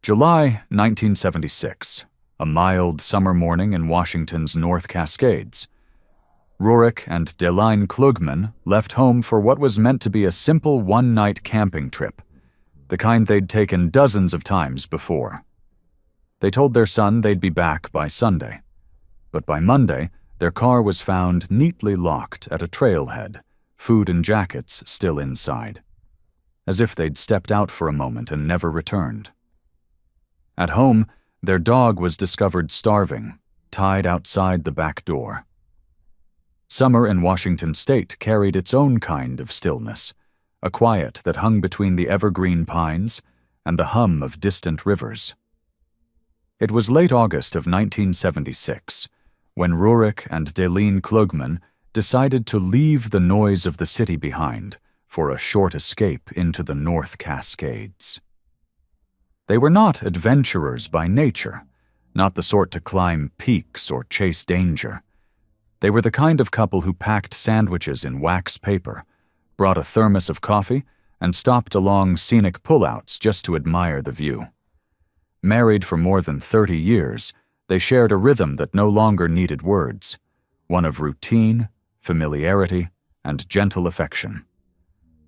July 1976, a mild summer morning in Washington's North Cascades. Rurik and Deline Klugman left home for what was meant to be a simple one-night camping trip, the kind they'd taken dozens of times before. They told their son they'd be back by Sunday, but by Monday, their car was found neatly locked at a trailhead, food and jackets still inside, as if they'd stepped out for a moment and never returned. At home, their dog was discovered starving, tied outside the back door. Summer in Washington state carried its own kind of stillness, a quiet that hung between the evergreen pines and the hum of distant rivers. It was late August of 1976 when Rurik and Deline Klugman decided to leave the noise of the city behind for a short escape into the North Cascades. They were not adventurers by nature, not the sort to climb peaks or chase danger. They were the kind of couple who packed sandwiches in wax paper, brought a thermos of coffee, and stopped along scenic pullouts just to admire the view. Married for more than 30 years, they shared a rhythm that no longer needed words, one of routine, familiarity, and gentle affection.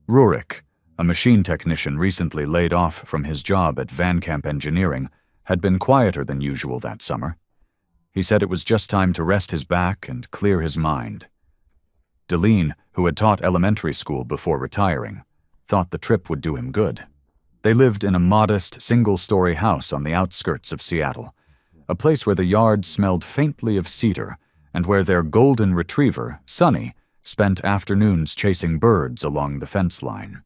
Rurik, a machine technician recently laid off from his job at Van Camp Engineering, had been quieter than usual that summer. He said it was just time to rest his back and clear his mind. Deline, who had taught elementary school before retiring, thought the trip would do him good. They lived in a modest, single-story house on the outskirts of Seattle, a place where the yard smelled faintly of cedar and where their golden retriever, Sunny, spent afternoons chasing birds along the fence line.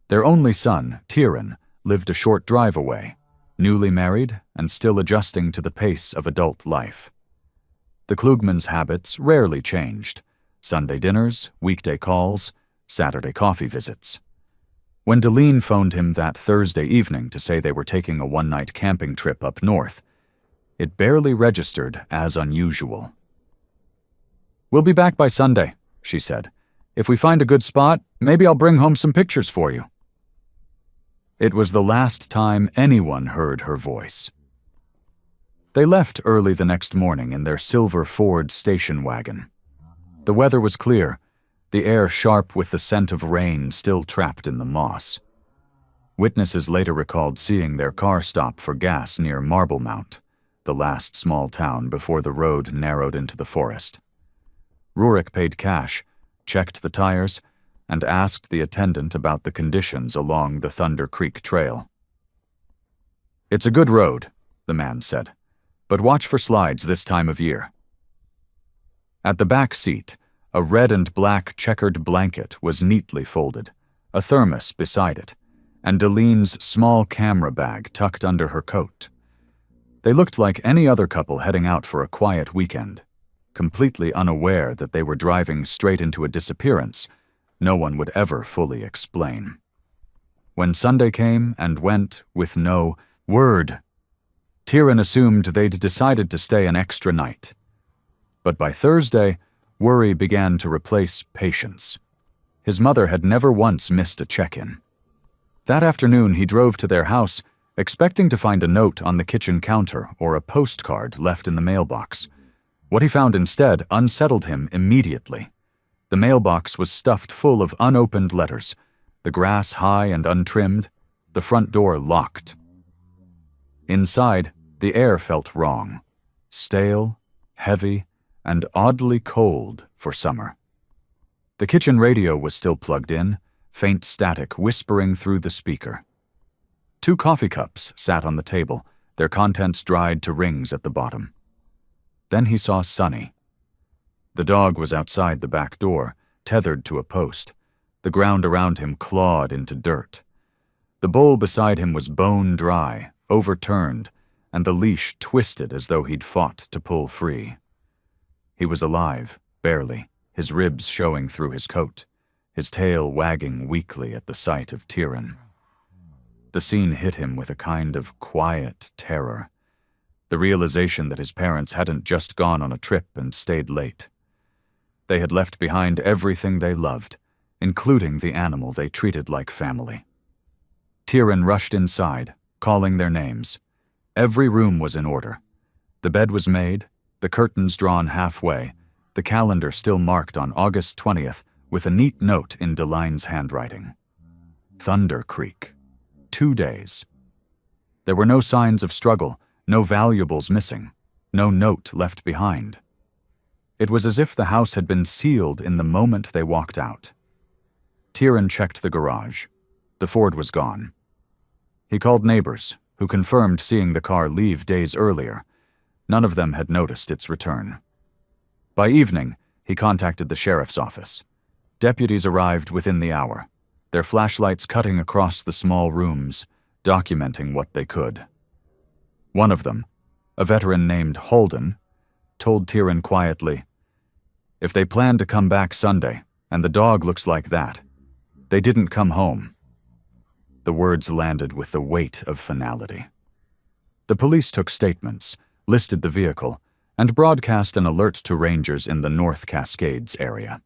Their only son, Tyron, lived a short drive away, newly married and still adjusting to the pace of adult life. The Klugmans' habits rarely changed: Sunday dinners, weekday calls, Saturday coffee visits. When Deline phoned him that Thursday evening to say they were taking a one-night camping trip up north, it barely registered as unusual. "We'll be back by Sunday," she said. "If we find a good spot, maybe I'll bring home some pictures for you." It was the last time anyone heard her voice. They left early the next morning in their silver Ford station wagon. The weather was clear, the air sharp with the scent of rain still trapped in the moss. Witnesses later recalled seeing their car stop for gas near Marble Mount, the last small town before the road narrowed into the forest. Rurik paid cash, checked the tires, and asked the attendant about the conditions along the Thunder Creek Trail. "It's a good road," the man said, "but watch for slides this time of year." At the back seat, a red and black checkered blanket was neatly folded, a thermos beside it, and Deline's small camera bag tucked under her coat. They looked like any other couple heading out for a quiet weekend, completely unaware that they were driving straight into a disappearance no one would ever fully explain. When Sunday came and went with no word, Tyron assumed they'd decided to stay an extra night. But by Thursday, worry began to replace patience. His mother had never once missed a check-in. That afternoon, he drove to their house, expecting to find a note on the kitchen counter or a postcard left in the mailbox. What he found instead unsettled him immediately. The mailbox was stuffed full of unopened letters, the grass high and untrimmed, the front door locked. Inside, the air felt wrong, stale, heavy, and oddly cold for summer. The kitchen radio was still plugged in, faint static whispering through the speaker. 2 coffee cups sat on the table, their contents dried to rings at the bottom. Then he saw Sunny. The dog was outside the back door, tethered to a post. The ground around him clawed into dirt. The bowl beside him was bone dry, overturned, and the leash twisted as though he'd fought to pull free. He was alive, barely, his ribs showing through his coat, his tail wagging weakly at the sight of Tyron. The scene hit him with a kind of quiet terror, the realization that his parents hadn't just gone on a trip and stayed late. They had left behind everything they loved, including the animal they treated like family. Tyron rushed inside, calling their names. Every room was in order. The bed was made, the curtains drawn halfway, the calendar still marked on August 20th with a neat note in Deline's handwriting. Thunder Creek. 2 days. There were no signs of struggle, no valuables missing, no note left behind. It was as if the house had been sealed in the moment they walked out. Tieran checked the garage. The Ford was gone. He called neighbors, who confirmed seeing the car leave days earlier. None of them had noticed its return. By evening, he contacted the sheriff's office. Deputies arrived within the hour, their flashlights cutting across the small rooms, documenting what they could. One of them, a veteran named Holden, told Tieran quietly, "If they plan to come back Sunday, and the dog looks like that, they didn't come home." The words landed with the weight of finality. The police took statements, listed the vehicle, and broadcast an alert to rangers in the North Cascades area.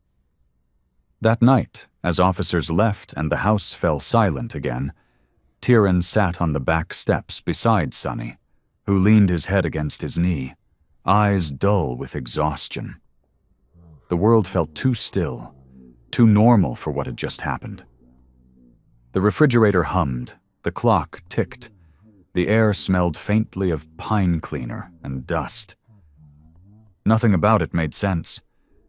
That night, as officers left and the house fell silent again, Tieran sat on the back steps beside Sonny, who leaned his head against his knee, eyes dull with exhaustion. The world felt too still, too normal for what had just happened. The refrigerator hummed, the clock ticked, the air smelled faintly of pine cleaner and dust. Nothing about it made sense.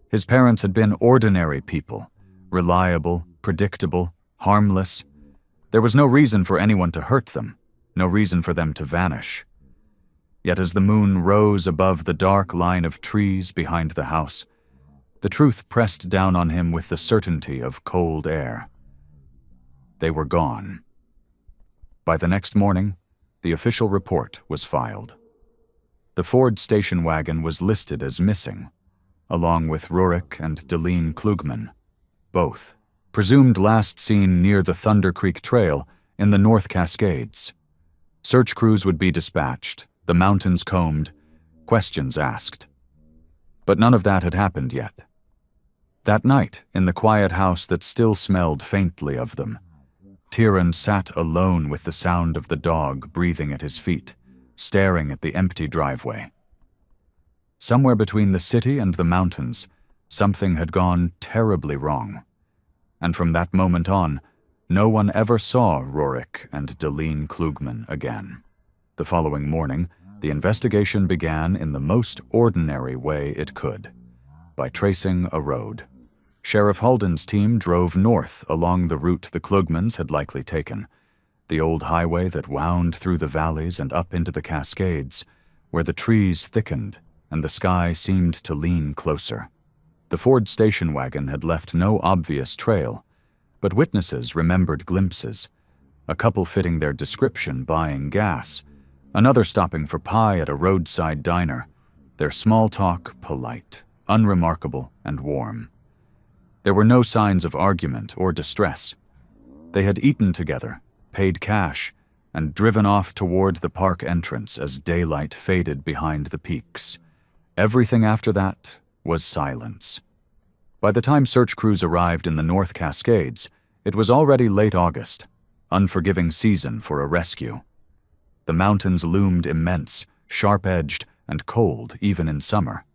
His parents had been ordinary people, reliable, predictable, harmless. There was no reason for anyone to hurt them, no reason for them to vanish. Yet as the moon rose above the dark line of trees behind the house, the truth pressed down on him with the certainty of cold air. They were gone. By the next morning, the official report was filed. The Ford station wagon was listed as missing, along with Rurik and Deline Klugman, both presumed last seen near the Thunder Creek Trail in the North Cascades. Search crews would be dispatched, the mountains combed, questions asked. But none of that had happened yet. That night, in the quiet house that still smelled faintly of them, Tieran sat alone with the sound of the dog breathing at his feet, staring at the empty driveway. Somewhere between the city and the mountains, something had gone terribly wrong. And from that moment on, no one ever saw Rurik and Deline Klugman again. The following morning, the investigation began in the most ordinary way it could, by tracing a road. Sheriff Holden's team drove north along the route the Klugmans had likely taken, the old highway that wound through the valleys and up into the Cascades, where the trees thickened and the sky seemed to lean closer. The Ford station wagon had left no obvious trail, but witnesses remembered glimpses, a couple fitting their description buying gas, another stopping for pie at a roadside diner, their small talk polite, unremarkable, and warm. There were no signs of argument or distress. They had eaten together, paid cash, and driven off toward the park entrance as daylight faded behind the peaks. Everything after that was silence. By the time search crews arrived in the North Cascades, it was already late August, unforgiving season for a rescue. The mountains loomed immense, sharp-edged, and cold even in summer.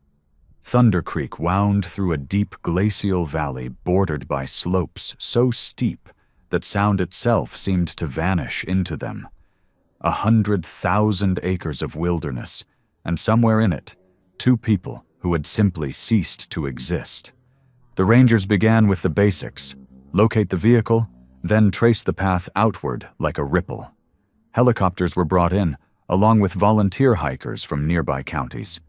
Thunder Creek wound through a deep glacial valley bordered by slopes so steep that sound itself seemed to vanish into them. 100,000 acres of wilderness, and somewhere in it, 2 people who had simply ceased to exist. The rangers began with the basics: locate the vehicle, then trace the path outward like a ripple. Helicopters were brought in, along with volunteer hikers from nearby counties.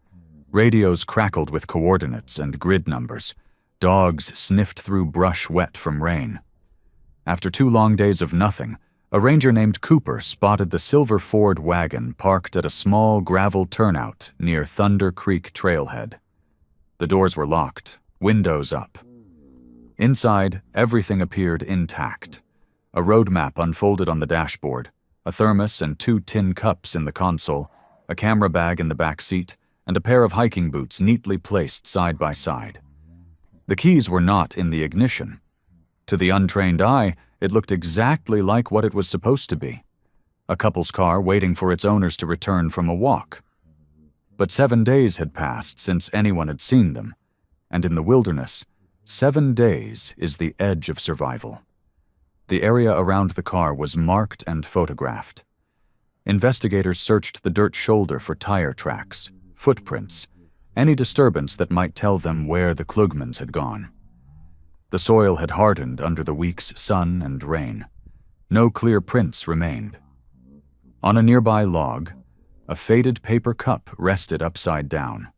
Radios crackled with coordinates and grid numbers. Dogs sniffed through brush wet from rain. After 2 long days of nothing, a ranger named Cooper spotted the silver Ford wagon parked at a small gravel turnout near Thunder Creek trailhead. The doors were locked, windows up. Inside, everything appeared intact. A road map unfolded on the dashboard, a thermos and 2 tin cups in the console, a camera bag in the back seat, and a pair of hiking boots neatly placed side by side. The keys were not in the ignition. To the untrained eye, it looked exactly like what it was supposed to be. a couple's car waiting for its owners to return from a walk. But 7 days had passed since anyone had seen them, and in the wilderness, 7 days is the edge of survival. The area around the car was marked and photographed. Investigators searched the dirt shoulder for tire tracks, footprints, any disturbance that might tell them where the Klugmans had gone. The soil had hardened under the week's sun and rain. No clear prints remained. On a nearby log, a faded paper cup rested upside down.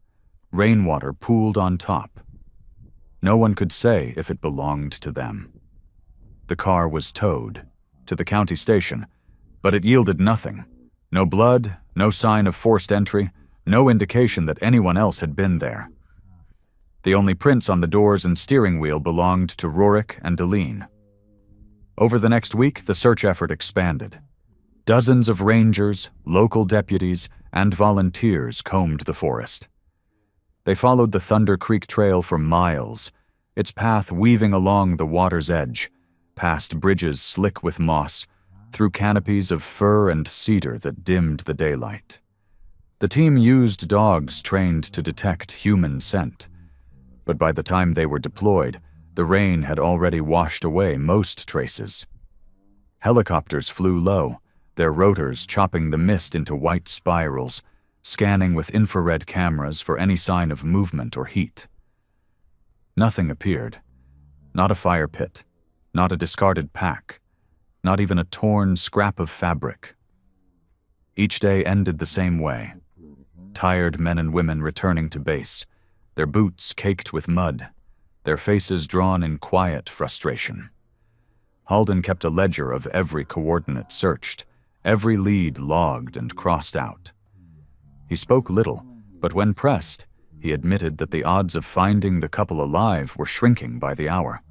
Rainwater pooled on top. No one could say if it belonged to them. The car was towed to the county station, but it yielded nothing. No blood, no sign of forced entry, no indication that anyone else had been there. The only prints on the doors and steering wheel belonged to Rurik and Deline. Over the next week, the search effort expanded. Dozens of rangers, local deputies, and volunteers combed the forest. They followed the Thunder Creek Trail for miles, its path weaving along the water's edge, past bridges slick with moss, through canopies of fir and cedar that dimmed the daylight. The team used dogs trained to detect human scent, but by the time they were deployed, the rain had already washed away most traces. Helicopters flew low, their rotors chopping the mist into white spirals, scanning with infrared cameras for any sign of movement or heat. Nothing appeared. Not a fire pit, not a discarded pack, not even a torn scrap of fabric. Each day ended the same way. Tired men and women returning to base, their boots caked with mud, their faces drawn in quiet frustration. Halden kept a ledger of every coordinate searched, every lead logged and crossed out. He spoke little, but when pressed, he admitted that the odds of finding the couple alive were shrinking by the hour.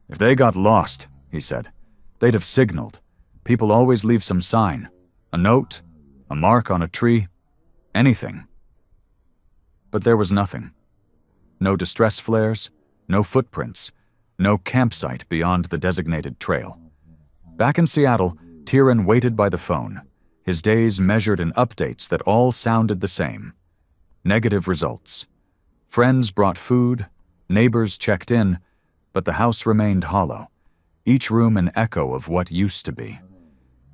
"If they got lost," he said, "they'd have signaled. People always leave some sign. A note, a mark on a tree, anything." But there was nothing. No distress flares, no footprints, no campsite beyond the designated trail. Back in Seattle, Tieran waited by the phone, his days measured in updates that all sounded the same. Negative results. Friends brought food, neighbors checked in, but the house remained hollow, each room an echo of what used to be.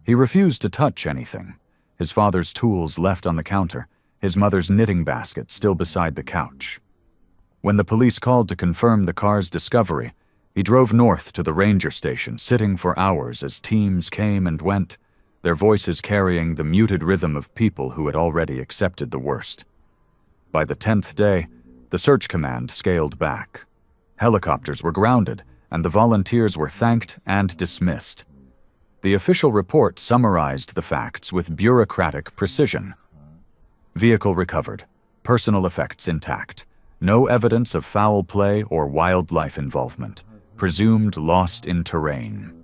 He refused to touch anything, his father's tools left on the counter, his mother's knitting basket still beside the couch. When the police called to confirm the car's discovery, he drove north to the ranger station, sitting for hours as teams came and went, their voices carrying the muted rhythm of people who had already accepted the worst. By the 10th day, the search command scaled back. Helicopters were grounded, and the volunteers were thanked and dismissed. The official report summarized the facts with bureaucratic precision. Vehicle recovered, personal effects intact, no evidence of foul play or wildlife involvement, presumed lost in terrain.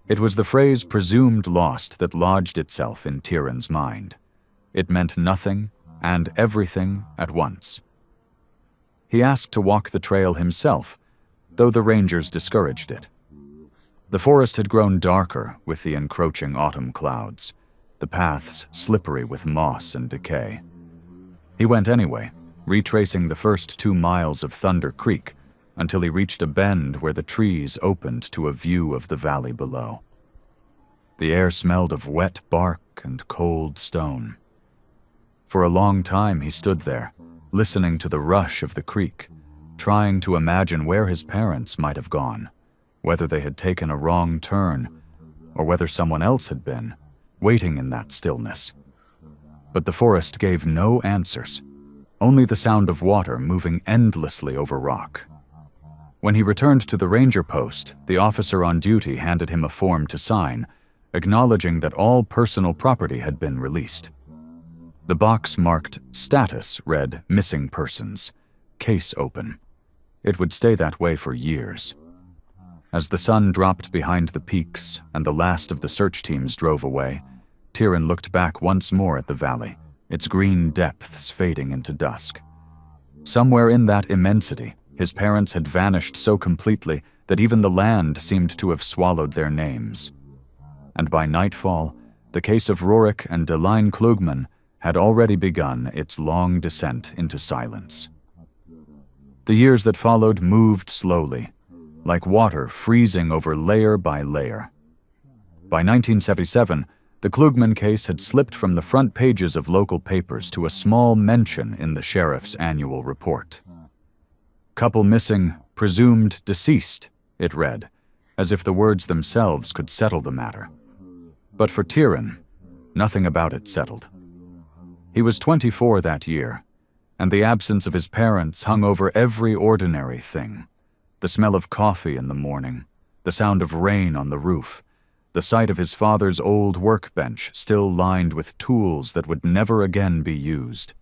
It was the phrase presumed lost that lodged itself in Tieran's mind. It meant nothing and everything at once. He asked to walk the trail himself, though the rangers discouraged it. The forest had grown darker with the encroaching autumn clouds, the paths slippery with moss and decay. He went anyway, retracing the first 2 miles of Thunder Creek until he reached a bend where the trees opened to a view of the valley below. The air smelled of wet bark and cold stone. For a long time he stood there, listening to the rush of the creek, trying to imagine where his parents might have gone, whether they had taken a wrong turn, or whether someone else had been, waiting in that stillness. But the forest gave no answers, only the sound of water moving endlessly over rock. When he returned to the ranger post, the officer on duty handed him a form to sign, acknowledging that all personal property had been released. The box marked status read missing persons, case open. It would stay that way for years. As the sun dropped behind the peaks and the last of the search teams drove away, Tieran looked back once more at the valley, its green depths fading into dusk. Somewhere in that immensity, his parents had vanished so completely that even the land seemed to have swallowed their names. and by nightfall, the case of Rorik and Deline Klugman had already begun its long descent into silence. The years that followed moved slowly, like water freezing over layer by layer. By 1977, the Klugman case had slipped from the front pages of local papers to a small mention in the sheriff's annual report. Couple missing, presumed deceased, it read, as if the words themselves could settle the matter. But for Tieran, nothing about it settled. He was 24 that year, and the absence of his parents hung over every ordinary thing. The smell of coffee in the morning, the sound of rain on the roof, the sight of his father's old workbench still lined with tools that would never again be used.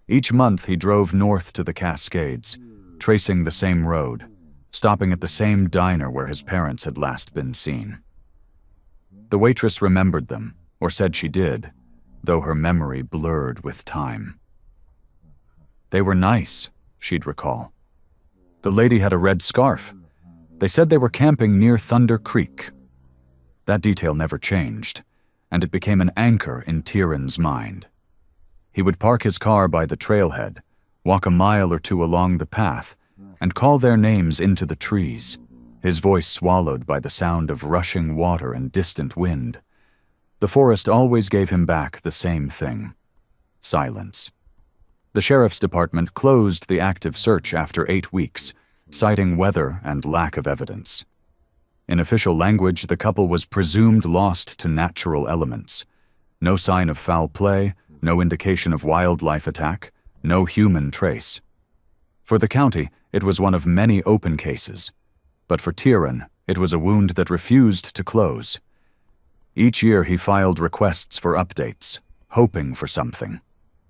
Each month he drove north to the Cascades, tracing the same road, stopping at the same diner where his parents had last been seen. The waitress remembered them, or said she did, though her memory blurred with time. They were nice, she'd recall. The lady had a red scarf. They said they were camping near Thunder Creek. That detail never changed, and it became an anchor in Tieran's mind. He would park his car by the trailhead, walk a mile or two along the path, and call their names into the trees, his voice swallowed by the sound of rushing water and distant wind. The forest always gave him back the same thing: silence. The sheriff's department closed the active search after 8 weeks, citing weather and lack of evidence. In official language, the couple was presumed lost to natural elements. No sign of foul play, no indication of wildlife attack, no human trace. For the county, it was one of many open cases, but for Tieran, it was a wound that refused to close. Each year he filed requests for updates, hoping for something.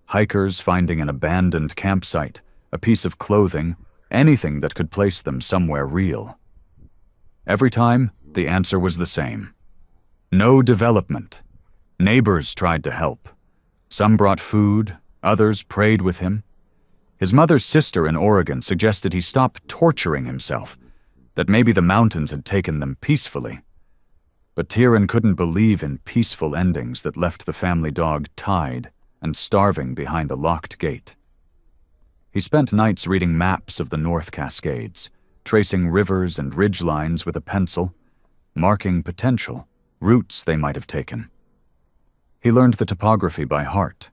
Hikers finding an abandoned campsite, a piece of clothing, anything that could place them somewhere real. Every time, the answer was the same. No development. Neighbors tried to help. Some brought food, others prayed with him. His mother's sister in Oregon suggested he stop torturing himself, that maybe the mountains had taken them peacefully. But Tieran couldn't believe in peaceful endings that left the family dog tied and starving behind a locked gate. He spent nights reading maps of the North Cascades, tracing rivers and ridgelines with a pencil, marking potential, routes they might have taken. He learned the topography by heart,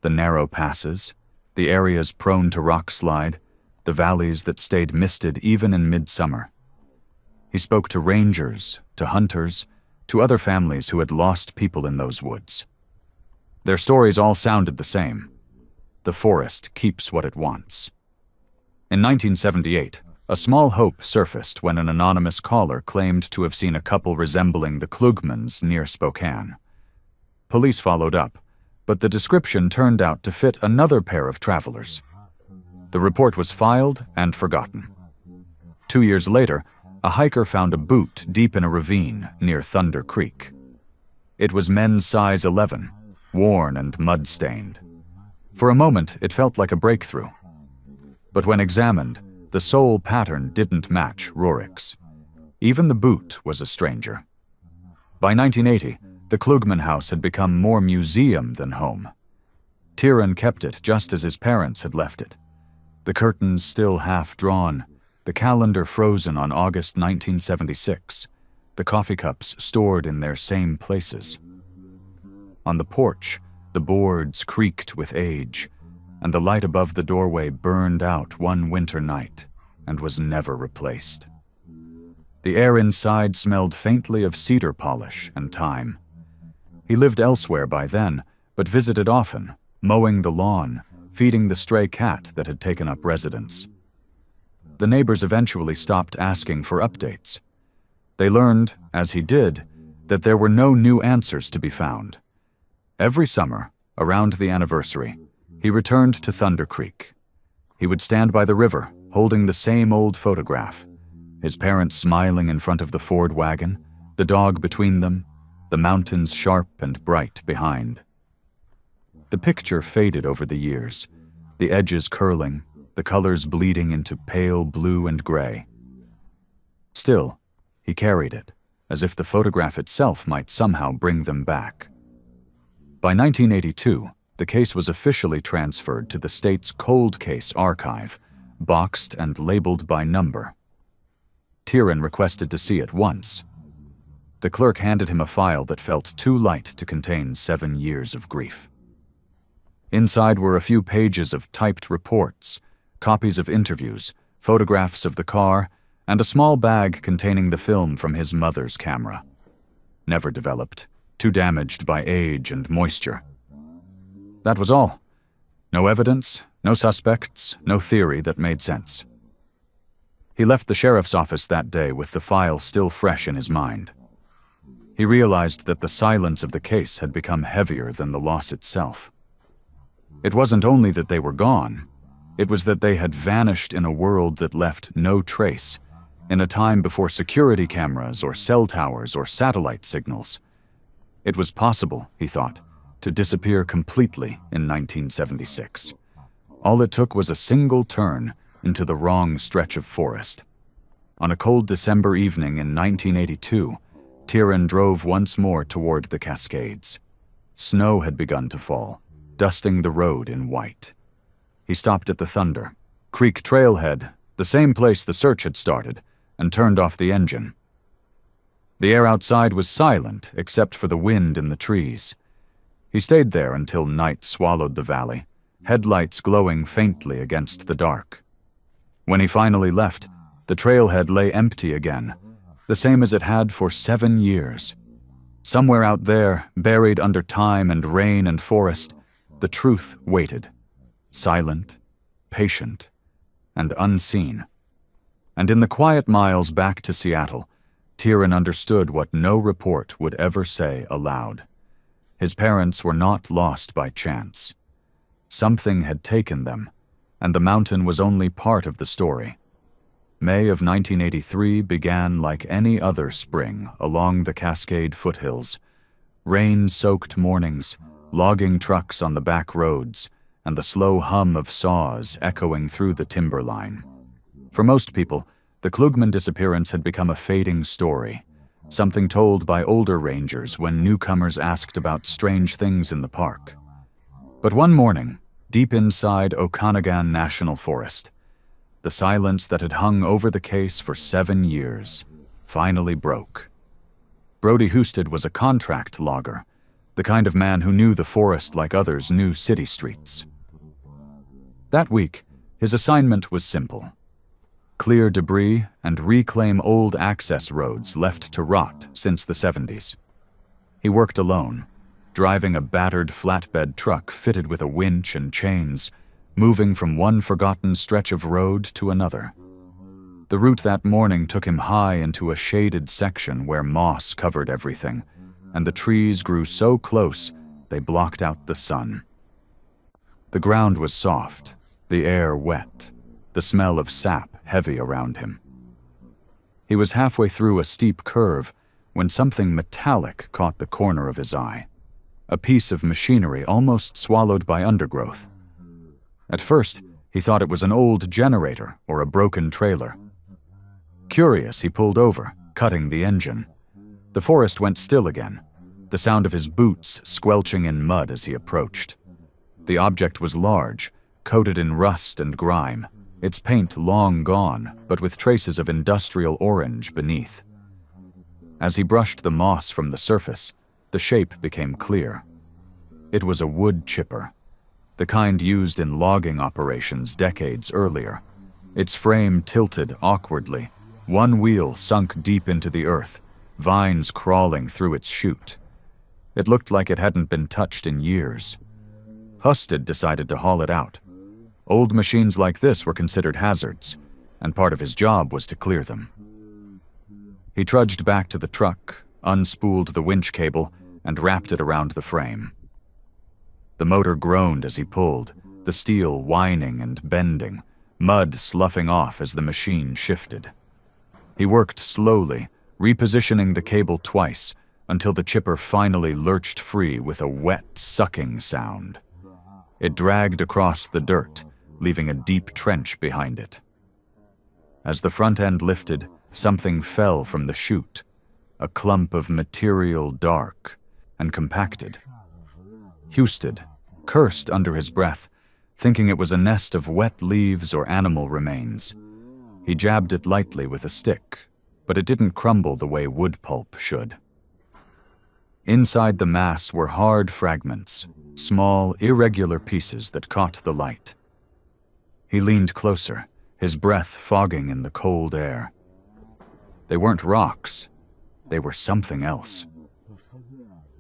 the narrow passes, the areas prone to rock slide, the valleys that stayed misted even in midsummer. He spoke to rangers, to hunters, to other families who had lost people in those woods. Their stories all sounded the same. The forest keeps what it wants. In 1978, a small hope surfaced when an anonymous caller claimed to have seen a couple resembling the Klugmans near Spokane. Police followed up, but the description turned out to fit another pair of travelers. The report was filed and forgotten. 2 years later, a hiker found a boot deep in a ravine near Thunder Creek. It was men's size 11, worn and mud-stained. For a moment, it felt like a breakthrough. But when examined, the sole pattern didn't match Rorik's. Even the boot was a stranger. By 1980, the Klugman house had become more museum than home. Tieran kept it just as his parents had left it. The curtains still half drawn, the calendar frozen on August 1976, the coffee cups stored in their same places. On the porch, the boards creaked with age, and the light above the doorway burned out one winter night and was never replaced. The air inside smelled faintly of cedar polish and thyme. He lived elsewhere by then, but visited often, mowing the lawn, feeding the stray cat that had taken up residence. The neighbors eventually stopped asking for updates. They learned, as he did, that there were no new answers to be found. Every summer, around the anniversary, he returned to Thunder Creek. He would stand by the river, holding the same old photograph, his parents smiling in front of the Ford wagon, the dog between them, the mountains sharp and bright behind. The picture faded over the years, the edges curling, the colors bleeding into pale blue and gray. Still, he carried it, as if the photograph itself might somehow bring them back. By 1982, the case was officially transferred to the state's cold case archive, boxed and labeled by number. Tieran requested to see it once. The clerk handed him a file that felt too light to contain 7 years of grief. Inside were a few pages of typed reports, copies of interviews, photographs of the car, and a small bag containing the film from his mother's camera. Never developed, too damaged by age and moisture. That was all. No evidence, no suspects, no theory that made sense. He left the sheriff's office that day with the file still fresh in his mind. He realized that the silence of the case had become heavier than the loss itself. It wasn't only that they were gone, it was that they had vanished in a world that left no trace, in a time before security cameras or cell towers or satellite signals. It was possible, he thought, to disappear completely in 1976. All it took was a single turn into the wrong stretch of forest. On a cold December evening in 1982, Tieran drove once more toward the Cascades. Snow had begun to fall, dusting the road in white. He stopped at the Thunder, Creek Trailhead, the same place the search had started, and turned off the engine. The air outside was silent except for the wind in the trees. He stayed there until night swallowed the valley, headlights glowing faintly against the dark. When he finally left, the trailhead lay empty again, the same as it had for 7 years. Somewhere out there, buried under time and rain and forest, the truth waited, silent, patient, and unseen. And in the quiet miles back to Seattle, Tieran understood what no report would ever say aloud. His parents were not lost by chance. Something had taken them, and the mountain was only part of the story. May of 1983 began like any other spring along the Cascade foothills. Rain-soaked mornings, logging trucks on the back roads, and the slow hum of saws echoing through the timberline. For most people, the Klugman disappearance had become a fading story, something told by older rangers when newcomers asked about strange things in the park. But one morning, deep inside Okanagan National Forest, the silence that had hung over the case for 7 years finally broke. Brody Husted was a contract logger, the kind of man who knew the forest like others knew city streets. That week, his assignment was simple: clear debris and reclaim old access roads left to rot since the 70s. He worked alone, driving a battered flatbed truck fitted with a winch and chains, moving from one forgotten stretch of road to another. The route that morning took him high into a shaded section where moss covered everything, and the trees grew so close they blocked out the sun. The ground was soft, the air wet, the smell of sap heavy around him. He was halfway through a steep curve when something metallic caught the corner of his eye, a piece of machinery almost swallowed by undergrowth. At first, he thought it was an old generator or a broken trailer. Curious, he pulled over, cutting the engine. The forest went still again, the sound of his boots squelching in mud as he approached. The object was large, coated in rust and grime, its paint long gone, but with traces of industrial orange beneath. As he brushed the moss from the surface, the shape became clear. It was a wood chipper, the kind used in logging operations decades earlier. Its frame tilted awkwardly, one wheel sunk deep into the earth, vines crawling through its chute. It looked like it hadn't been touched in years. Husted decided to haul it out. Old machines like this were considered hazards, and part of his job was to clear them. He trudged back to the truck, unspooled the winch cable, and wrapped it around the frame. The motor groaned as he pulled, the steel whining and bending, mud sloughing off as the machine shifted. He worked slowly, repositioning the cable twice, until the chipper finally lurched free with a wet, sucking sound. It dragged across the dirt, leaving a deep trench behind it. As the front end lifted, something fell from the chute, a clump of material dark and compacted. Husted cursed under his breath, thinking it was a nest of wet leaves or animal remains. He jabbed it lightly with a stick, but it didn't crumble the way wood pulp should. Inside the mass were hard fragments, small, irregular pieces that caught the light. He leaned closer, his breath fogging in the cold air. They weren't rocks. They were something else.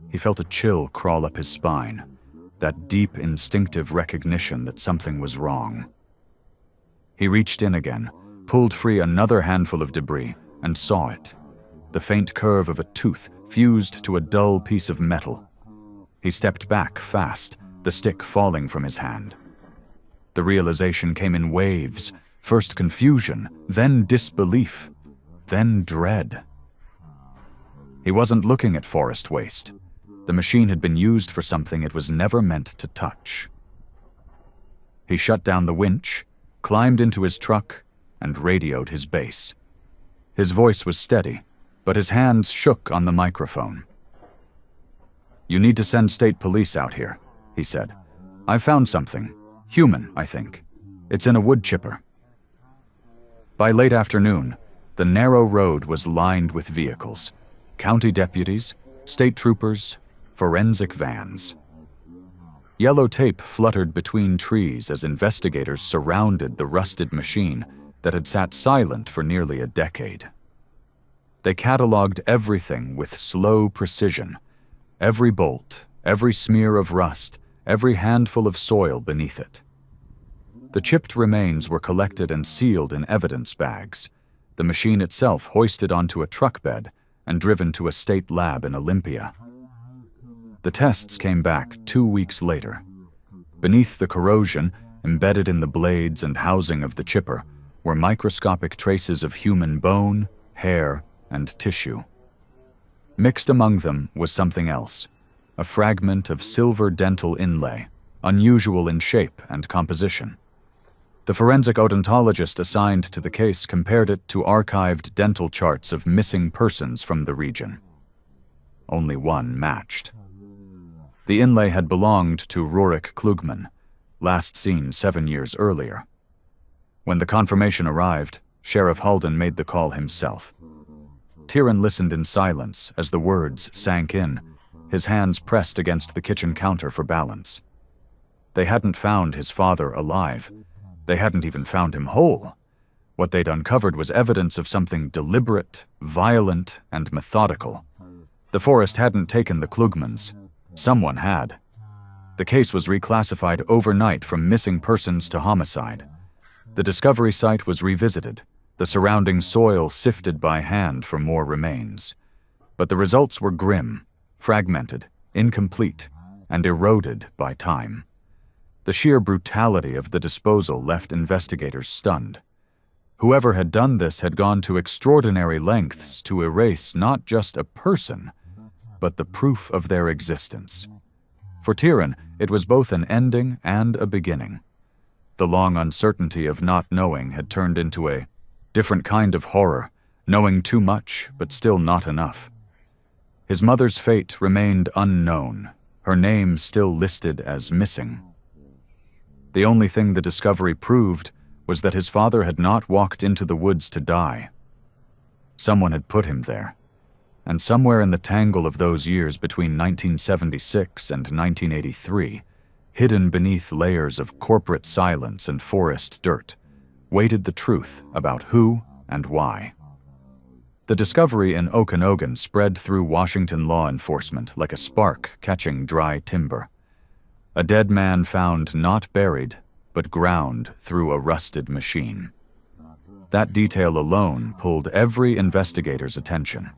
He felt a chill crawl up his spine, that deep instinctive recognition that something was wrong. He reached in again, pulled free another handful of debris, and saw it. The faint curve of a tooth fused to a dull piece of metal. He stepped back fast, the stick falling from his hand. The realization came in waves, first confusion, then disbelief, then dread. He wasn't looking at forest waste. The machine had been used for something it was never meant to touch. He shut down the winch, climbed into his truck, and radioed his base. His voice was steady, but his hands shook on the microphone. "You need to send state police out here," he said. "I've found something. Human, I think. It's in a wood chipper." By late afternoon, the narrow road was lined with vehicles. County deputies, state troopers, forensic vans. Yellow tape fluttered between trees as investigators surrounded the rusted machine that had sat silent for nearly a decade. They cataloged everything with slow precision. Every bolt, every smear of rust, every handful of soil beneath it. The chipped remains were collected and sealed in evidence bags, the machine itself hoisted onto a truck bed and driven to a state lab in Olympia. The tests came back 2 weeks later. Beneath the corrosion, embedded in the blades and housing of the chipper, were microscopic traces of human bone, hair, and tissue. Mixed among them was something else, a fragment of silver dental inlay, unusual in shape and composition. The forensic odontologist assigned to the case compared it to archived dental charts of missing persons from the region. Only one matched. The inlay had belonged to Rurik Klugman, last seen 7 years earlier. When the confirmation arrived, Sheriff Halden made the call himself. Tieran listened in silence as the words sank in, his hands pressed against the kitchen counter for balance. They hadn't found his father alive. They hadn't even found him whole. What they'd uncovered was evidence of something deliberate, violent, and methodical. The forest hadn't taken the Klugmans. Someone had. The case was reclassified overnight from missing persons to homicide. The discovery site was revisited, the surrounding soil sifted by hand for more remains. But the results were grim, fragmented, incomplete, and eroded by time. The sheer brutality of the disposal left investigators stunned. Whoever had done this had gone to extraordinary lengths to erase not just a person, but the proof of their existence. For Tieran, it was both an ending and a beginning. The long uncertainty of not knowing had turned into a different kind of horror, knowing too much but still not enough. His mother's fate remained unknown, her name still listed as missing. The only thing the discovery proved was that his father had not walked into the woods to die. Someone had put him there, and somewhere in the tangle of those years between 1976 and 1983, hidden beneath layers of corporate silence and forest dirt, waited the truth about who and why. The discovery in Okanogan spread through Washington law enforcement like a spark catching dry timber. A dead man found not buried, but ground through a rusted machine. That detail alone pulled every investigator's attention.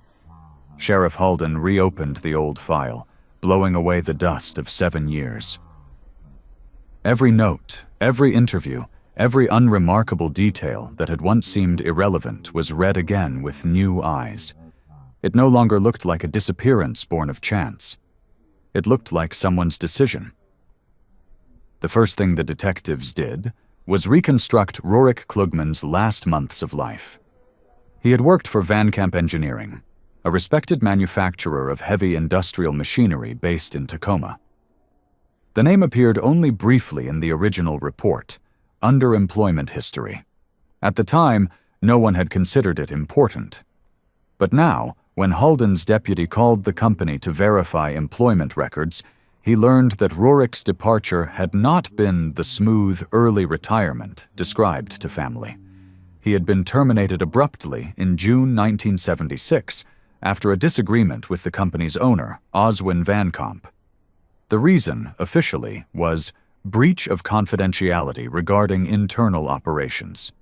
Sheriff Halden reopened the old file, blowing away the dust of 7 years. Every note, every interview, every unremarkable detail that had once seemed irrelevant was read again with new eyes. It no longer looked like a disappearance born of chance. It looked like someone's decision. The first thing the detectives did was reconstruct Rurik Klugman's last months of life. He had worked for Van Camp Engineering, a respected manufacturer of heavy industrial machinery based in Tacoma. The name appeared only briefly in the original report, Underemployment History. At the time, no one had considered it important. But now, when Halden's deputy called the company to verify employment records, he learned that Rorick's departure had not been the smooth, early retirement described to family. He had been terminated abruptly in June 1976 after a disagreement with the company's owner, Oswin Van Camp. The reason, officially, was breach of confidentiality regarding internal operations.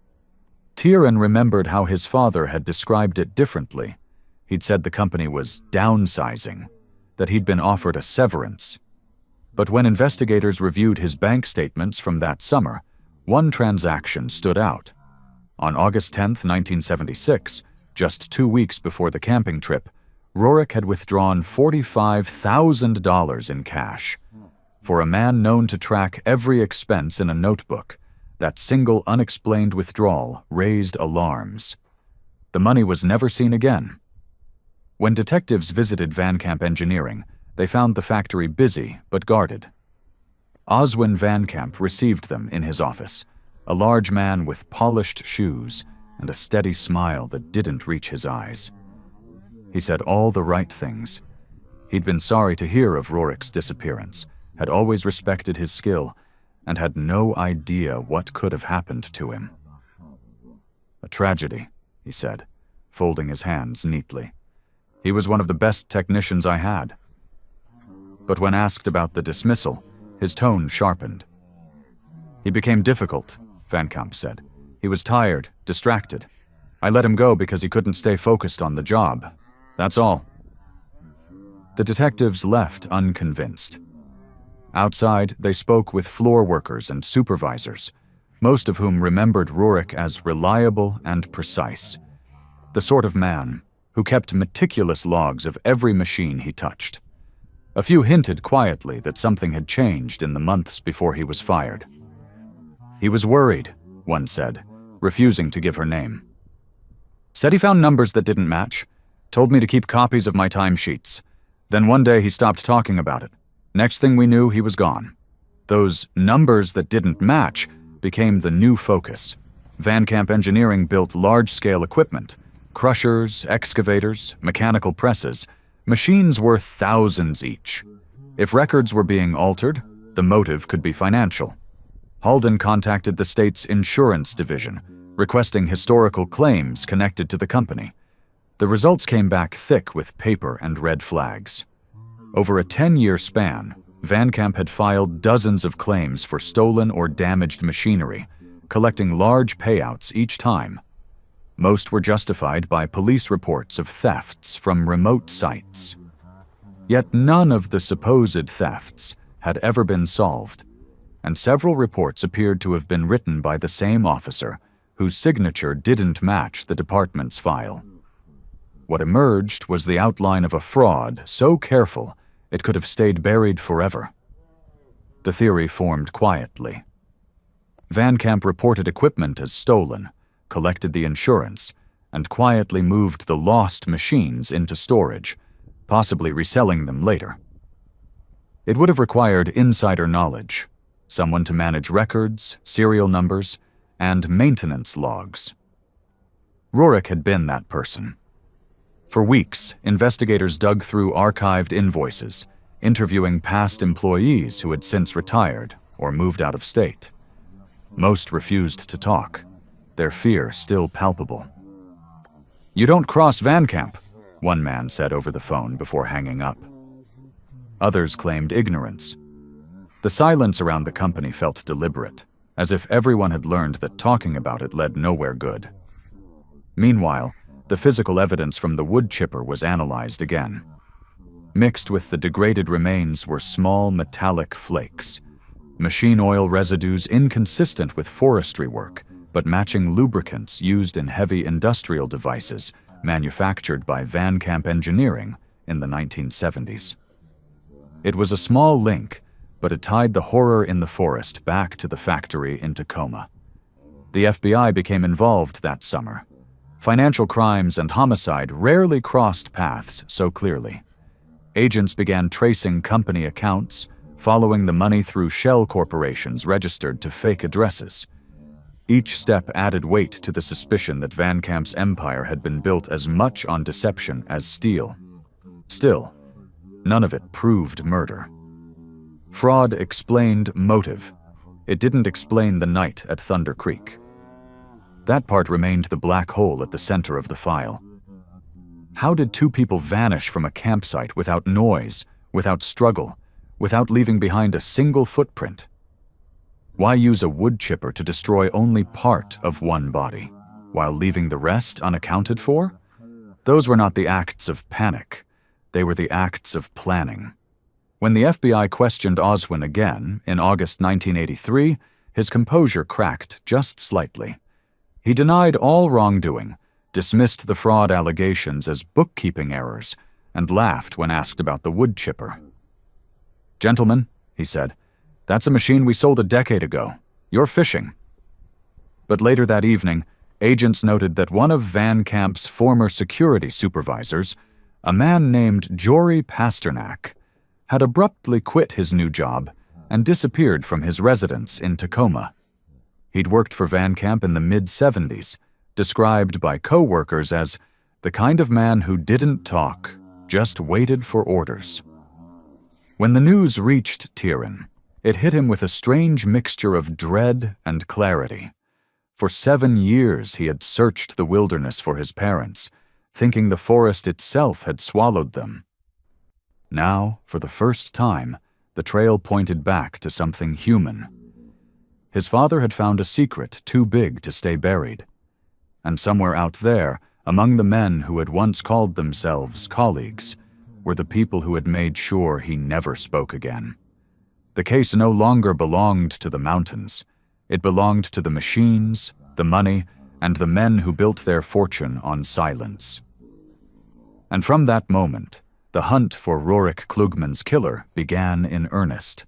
Tieran remembered how his father had described it differently. He'd said the company was downsizing, that he'd been offered a severance. But when investigators reviewed his bank statements from that summer, one transaction stood out. On August 10, 1976, just 2 weeks before the camping trip, Rorick had withdrawn $45,000 in cash. For a man known to track every expense in a notebook, that single unexplained withdrawal raised alarms. The money was never seen again. When detectives visited Van Camp Engineering, they found the factory busy but guarded. Oswin Van Camp received them in his office, a large man with polished shoes and a steady smile that didn't reach his eyes. He said all the right things. He'd been sorry to hear of Rorick's disappearance, had always respected his skill, and had no idea what could have happened to him. A tragedy, he said, folding his hands neatly. He was one of the best technicians I had. But when asked about the dismissal, his tone sharpened. He became difficult, Van Camp said. He was tired, distracted. I let him go because he couldn't stay focused on the job. That's all. The detectives left unconvinced. Outside, they spoke with floor workers and supervisors, most of whom remembered Rorick as reliable and precise, the sort of man who kept meticulous logs of every machine he touched. A few hinted quietly that something had changed in the months before he was fired. He was worried, one said, refusing to give her name. Said he found numbers that didn't match, told me to keep copies of my timesheets. Then one day he stopped talking about it. Next thing we knew, he was gone. Those numbers that didn't match became the new focus. Van Camp Engineering built large-scale equipment, crushers, excavators, mechanical presses, machines worth thousands each. If records were being altered, the motive could be financial. Halden contacted the state's insurance division, requesting historical claims connected to the company. The results came back thick with paper and red flags. Over a 10-year span, Van Camp had filed dozens of claims for stolen or damaged machinery, collecting large payouts each time. Most were justified by police reports of thefts from remote sites. Yet none of the supposed thefts had ever been solved, and several reports appeared to have been written by the same officer, whose signature didn't match the department's file. What emerged was the outline of a fraud so careful it could have stayed buried forever. The theory formed quietly. Van Camp reported equipment as stolen, collected the insurance, and quietly moved the lost machines into storage, possibly reselling them later. It would have required insider knowledge, someone to manage records, serial numbers, and maintenance logs. Rorick had been that person. For weeks, investigators dug through archived invoices, interviewing past employees who had since retired or moved out of state. Most refused to talk, their fear still palpable. "You don't cross Van Camp," one man said over the phone before hanging up. Others claimed ignorance. The silence around the company felt deliberate, as if everyone had learned that talking about it led nowhere good. Meanwhile, the physical evidence from the wood chipper was analyzed again. Mixed with the degraded remains were small metallic flakes, machine oil residues inconsistent with forestry work, but matching lubricants used in heavy industrial devices manufactured by Van Camp Engineering in the 1970s. It was a small link, but it tied the horror in the forest back to the factory in Tacoma. The FBI became involved that summer, Financial crimes and homicide rarely crossed paths so clearly. Agents began tracing company accounts, following the money through shell corporations registered to fake addresses. Each step added weight to the suspicion that Van Camp's empire had been built as much on deception as steel. Still, none of it proved murder. Fraud explained motive. It didn't explain the night at Thunder Creek. That part remained the black hole at the center of the file. How did two people vanish from a campsite without noise, without struggle, without leaving behind a single footprint? Why use a wood chipper to destroy only part of one body, while leaving the rest unaccounted for? Those were not the acts of panic. They were the acts of planning. When the FBI questioned Oswin again in August 1983, his composure cracked just slightly. He denied all wrongdoing, dismissed the fraud allegations as bookkeeping errors, and laughed when asked about the wood chipper. "Gentlemen," he said, "that's a machine we sold a decade ago. You're fishing." But later that evening, agents noted that one of Van Camp's former security supervisors, a man named Jory Pasternak, had abruptly quit his new job and disappeared from his residence in Tacoma. He'd worked for Van Camp in the mid-70s, described by co-workers as the kind of man who didn't talk, just waited for orders. When the news reached Tieran, it hit him with a strange mixture of dread and clarity. For 7 years he had searched the wilderness for his parents, thinking the forest itself had swallowed them. Now, for the first time, the trail pointed back to something human. His father had found a secret too big to stay buried. And somewhere out there, among the men who had once called themselves colleagues, were the people who had made sure he never spoke again. The case no longer belonged to the mountains. It belonged to the machines, the money, and the men who built their fortune on silence. And from that moment, the hunt for Rurik Klugman's killer began in earnest.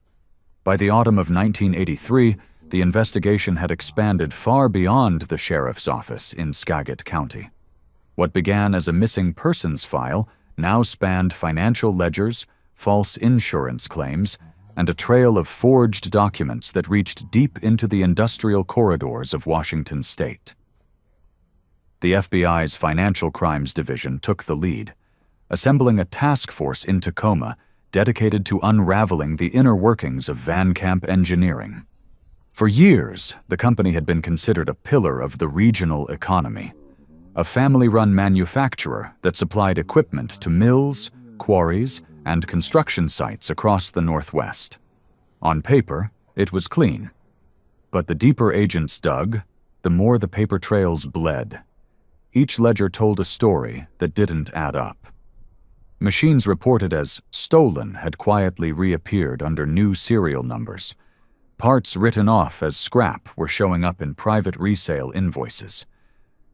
By the autumn of 1983, the investigation had expanded far beyond the sheriff's office in Skagit County. What began as a missing persons file now spanned financial ledgers, false insurance claims, and a trail of forged documents that reached deep into the industrial corridors of Washington state. The FBI's Financial Crimes Division took the lead, assembling a task force in Tacoma dedicated to unraveling the inner workings of Van Camp Engineering. For years, the company had been considered a pillar of the regional economy, a family-run manufacturer that supplied equipment to mills, quarries, and construction sites across the Northwest. On paper, it was clean. But the deeper agents dug, the more the paper trails bled. Each ledger told a story that didn't add up. Machines reported as stolen had quietly reappeared under new serial numbers. Parts written off as scrap were showing up in private resale invoices.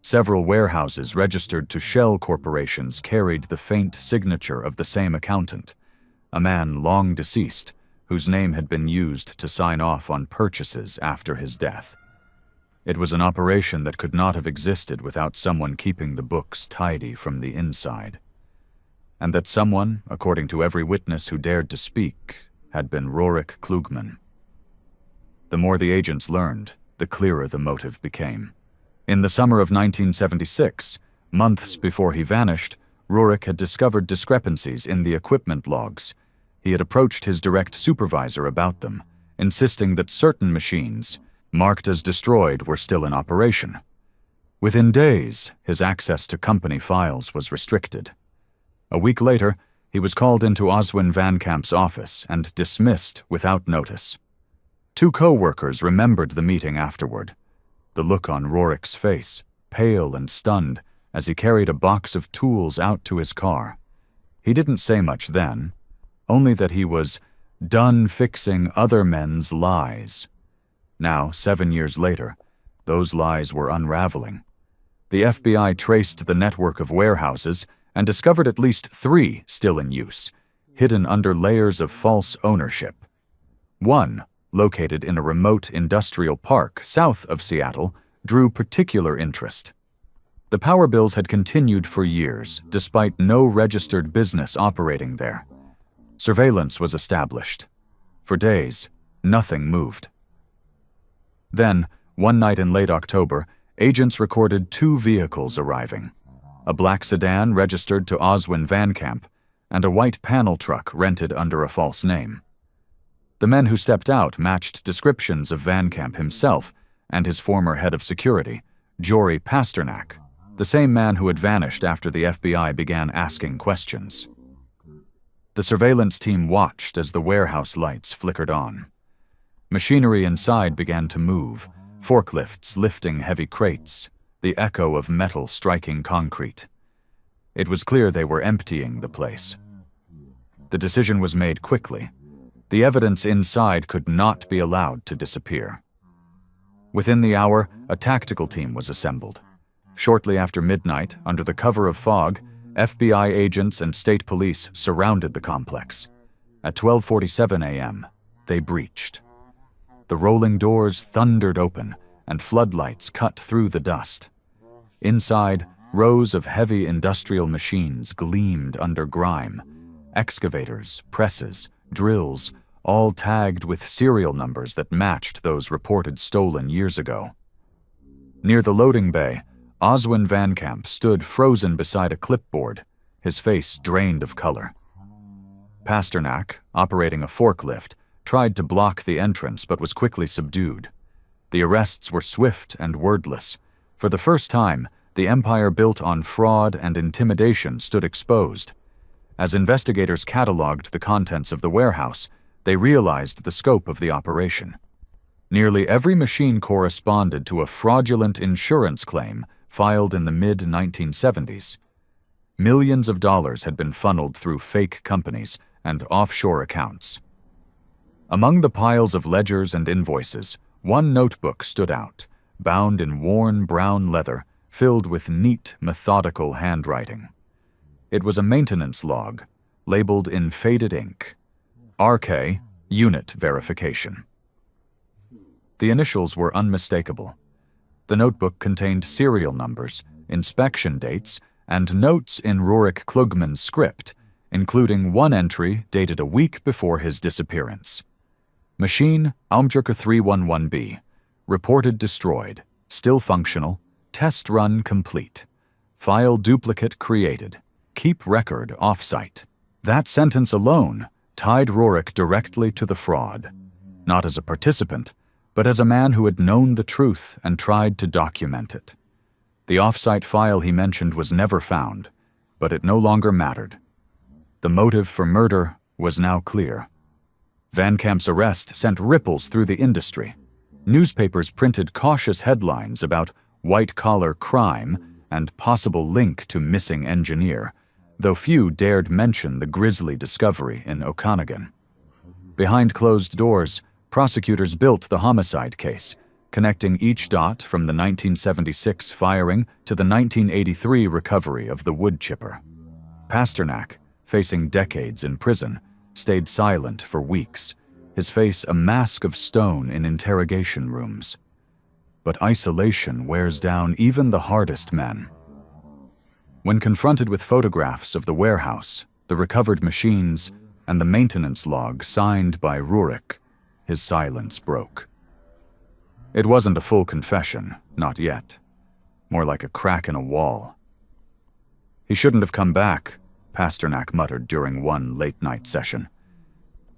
Several warehouses registered to shell corporations carried the faint signature of the same accountant, a man long deceased, whose name had been used to sign off on purchases after his death. It was an operation that could not have existed without someone keeping the books tidy from the inside. And that someone, according to every witness who dared to speak, had been Rurik Klugman. The more the agents learned, the clearer the motive became. In the summer of 1976, months before he vanished, Rurik had discovered discrepancies in the equipment logs. He had approached his direct supervisor about them, insisting that certain machines, marked as destroyed, were still in operation. Within days, his access to company files was restricted. A week later, he was called into Oswin Van Camp's office and dismissed without notice. 2 co-workers remembered the meeting afterward. The look on Rurik's face, pale and stunned, as he carried a box of tools out to his car. He didn't say much then, only that he was done fixing other men's lies. Now, 7 years later, those lies were unraveling. The FBI traced the network of warehouses and discovered at least 3 still in use, hidden under layers of false ownership. One, located in a remote industrial park south of Seattle, drew particular interest. The power bills had continued for years, despite no registered business operating there. Surveillance was established. For days, nothing moved. Then, one night in late October, agents recorded 2 vehicles arriving: a black sedan registered to Oswin Van Camp and a white panel truck rented under a false name. The men who stepped out matched descriptions of Van Camp himself and his former head of security, Jory Pasternak, the same man who had vanished after the FBI began asking questions. The surveillance team watched as the warehouse lights flickered on. Machinery inside began to move, forklifts lifting heavy crates, the echo of metal striking concrete. It was clear they were emptying the place. The decision was made quickly. The evidence inside could not be allowed to disappear. Within the hour, a tactical team was assembled. Shortly after midnight, under the cover of fog, FBI agents and state police surrounded the complex. At 12:47 a.m., they breached. The rolling doors thundered open, and floodlights cut through the dust. Inside, rows of heavy industrial machines gleamed under grime. Excavators, presses, drills, all tagged with serial numbers that matched those reported stolen years ago. Near the loading bay, Oswin Van Camp stood frozen beside a clipboard, his face drained of color. Pasternak, operating a forklift, tried to block the entrance but was quickly subdued. The arrests were swift and wordless. For the first time, the empire built on fraud and intimidation stood exposed. As investigators cataloged the contents of the warehouse, they realized the scope of the operation. Nearly every machine corresponded to a fraudulent insurance claim filed in the mid-1970s. Millions of dollars had been funneled through fake companies and offshore accounts. Among the piles of ledgers and invoices, one notebook stood out, bound in worn brown leather, filled with neat, methodical handwriting. It was a maintenance log, labeled in faded ink, RK, Unit Verification. The initials were unmistakable. The notebook contained serial numbers, inspection dates, and notes in Rurik Klugman's script, including one entry dated a week before his disappearance. Machine Aumdrucker 311B, reported destroyed, still functional, test run complete. File duplicate created, keep record off-site. That sentence alone tied Rurik directly to the fraud, not as a participant, but as a man who had known the truth and tried to document it. The off-site file he mentioned was never found, but it no longer mattered. The motive for murder was now clear. Van Camp's arrest sent ripples through the industry. Newspapers printed cautious headlines about white-collar crime and possible link to missing engineer, though few dared mention the grisly discovery in Okanagan. Behind closed doors, prosecutors built the homicide case, connecting each dot from the 1976 firing to the 1983 recovery of the wood chipper. Pasternak, facing decades in prison, stayed silent for weeks, his face a mask of stone in interrogation rooms. But isolation wears down even the hardest men. When confronted with photographs of the warehouse, the recovered machines, and the maintenance log signed by Rurik, his silence broke. It wasn't a full confession, not yet. More like a crack in a wall. He shouldn't have come back, Pasternak muttered during one late-night session.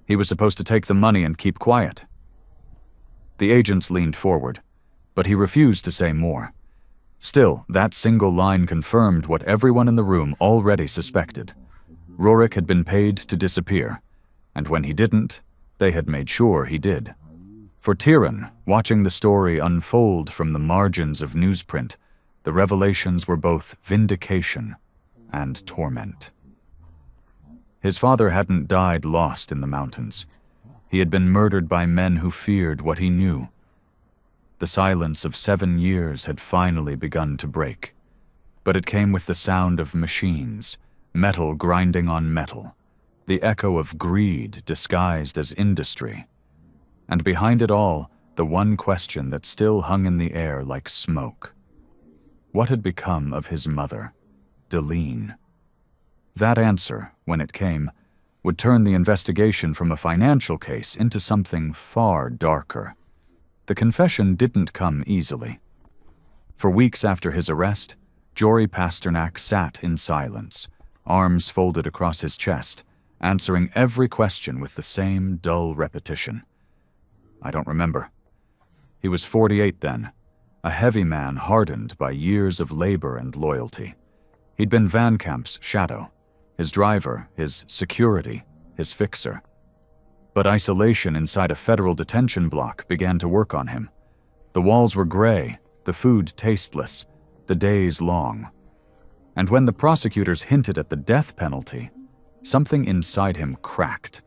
He was supposed to take the money and keep quiet. The agents leaned forward, but he refused to say more. Still, that single line confirmed what everyone in the room already suspected. Rurik had been paid to disappear, and when he didn't, they had made sure he did. For Tieran, watching the story unfold from the margins of newsprint, the revelations were both vindication and torment. His father hadn't died lost in the mountains. He had been murdered by men who feared what he knew. The silence of 7 years had finally begun to break, but it came with the sound of machines, metal grinding on metal, the echo of greed disguised as industry. And behind it all, the one question that still hung in the air like smoke. What had become of his mother, Deline? That answer, when it came, would turn the investigation from a financial case into something far darker. The confession didn't come easily. For weeks after his arrest, Jory Pasternak sat in silence, arms folded across his chest, answering every question with the same dull repetition. I don't remember. He was 48 then, a heavy man hardened by years of labor and loyalty. He'd been Van Camp's shadow, his driver, his security, his fixer. But isolation inside a federal detention block began to work on him. The walls were gray, the food tasteless, the days long. And when the prosecutors hinted at the death penalty, something inside him cracked.